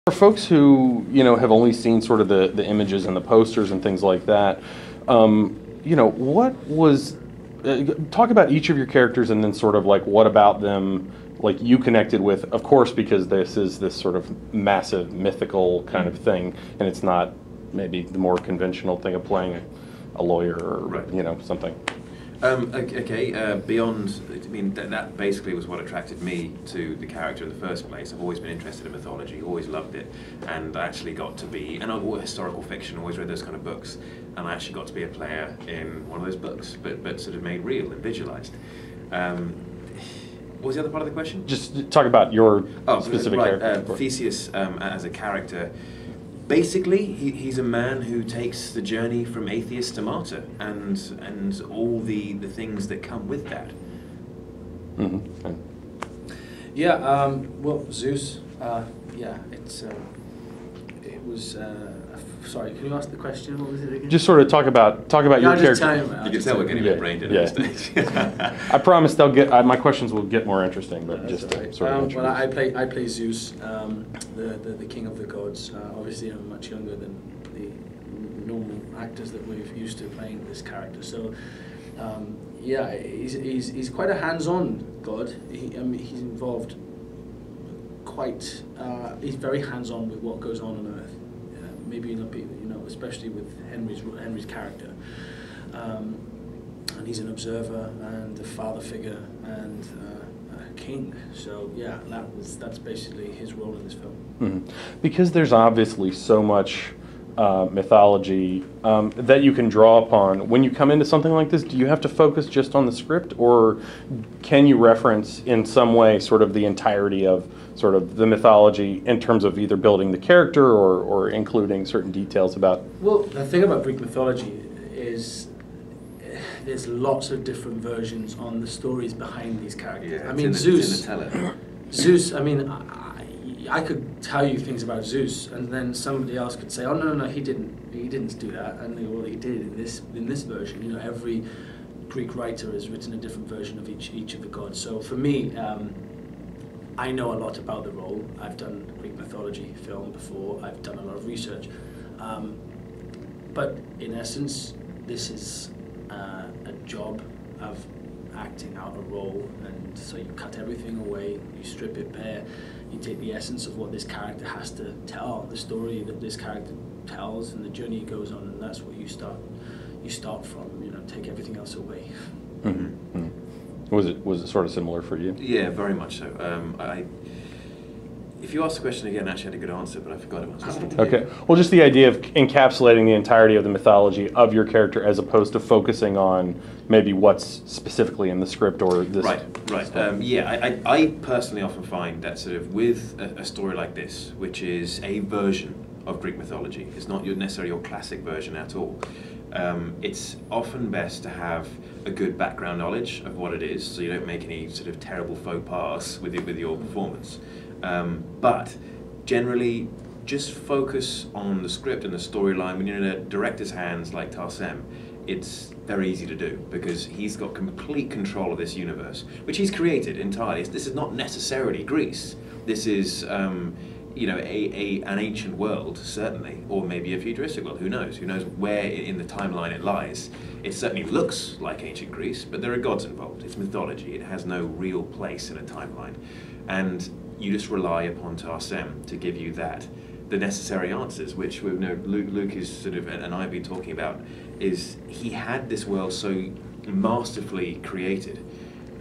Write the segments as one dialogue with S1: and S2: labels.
S1: For folks who, have only seen sort of the images and the posters and things like that, what was, talk about each of your characters and then sort of like what about them, like you connected with, of course, because this is this sort of massive mythical kind of thing, and it's not maybe the more conventional thing of playing a lawyer or,
S2: right.
S1: Something.
S2: Beyond, I mean, that basically was what attracted me to the character in the first place. I've always been interested in mythology, always loved it, and I actually got to be, and historical fiction, always read those kind of books, and I actually got to be a player in one of those books, but sort of made real and visualized. What was the other part of the question?
S1: Just talk about your specific character.
S2: Theseus, as a character, basically, he's a man who takes the journey from atheist to martyr, and all the things that come with that.
S1: Mm-hmm.
S3: Yeah. Well, Zeus. It was. Sorry, can you ask the question? What was it again?
S1: Just sort of talk about your character.
S2: You can tell we're getting a bit brain dead at this stage.
S1: I promise they'll get. My questions will get more interesting, but just
S3: right.
S1: sort of.
S3: Well, I play Zeus, the king of the gods. Obviously, I'm much younger than the normal actors that we're used to playing this character. So, he's quite a hands-on god. He's involved quite. He's very hands-on with what goes on Earth. Maybe not, especially with Henry's character. And he's an observer and a father figure and a king. So yeah, that's basically his role in this film.
S1: Mm-hmm. Because there's obviously so much mythology that you can draw upon. When you come into something like this, do you have to focus just on the script, or can you reference in some way sort of the entirety of sort of the mythology in terms of either building the character or including certain details about?
S3: Well, the thing about Greek mythology is there's lots of different versions on the stories behind these characters.
S2: Yeah,
S3: I mean, Zeus. I mean, I could tell you things about Zeus, and then somebody else could say, "Oh no, he didn't do that," and well, he did in this version. Every Greek writer has written a different version of each of the gods. So for me, I know a lot about the role. I've done Greek mythology film before. I've done a lot of research, but in essence, this is a job of acting out a role, and so you cut everything away, you strip it bare, you take the essence of what this character has to tell, the story that this character tells, and the journey it goes on, and that's what you start from. Take everything else away.
S1: Mm-hmm. Mm-hmm. Was it sort of similar for you?
S2: Yeah, very much so. If you ask the question again, I actually had a good answer, but I forgot it.
S1: Okay. Well, just the idea of encapsulating the entirety of the mythology of your character as opposed to focusing on maybe what's specifically in the script or this.
S2: Right. I personally often find that sort of with a story like this, which is a version of Greek mythology, it's not necessarily your classic version at all. It's often best to have a good background knowledge of what it is, so you don't make any sort of terrible faux pas with your performance. But generally, just focus on the script and the storyline. When you're in a director's hands like Tarsem, it's very easy to do because he's got complete control of this universe, which he's created entirely. This is not necessarily Greece. This is an ancient world, certainly, or maybe a futuristic world. Who knows? Who knows where in the timeline it lies? It certainly looks like ancient Greece, but there are gods involved. It's mythology. It has no real place in a timeline, and you just rely upon Tarsem to give you the necessary answers, which Luke is sort of, and I've been talking about, is he had this world so masterfully created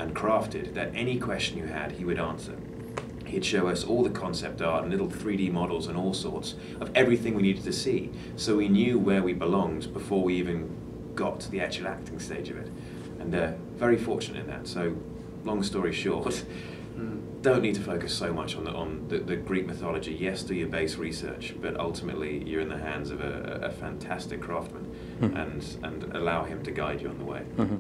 S2: and crafted that any question you had, he would answer. He'd show us all the concept art and little 3D models and all sorts of everything we needed to see, so we knew where we belonged before we even got to the actual acting stage of it. And very fortunate in that. So, long story short, don't need to focus so much on the Greek mythology. Yes, do your base research, but ultimately you're in the hands of a fantastic craftsman, and allow him to guide you on the way. Mm-hmm.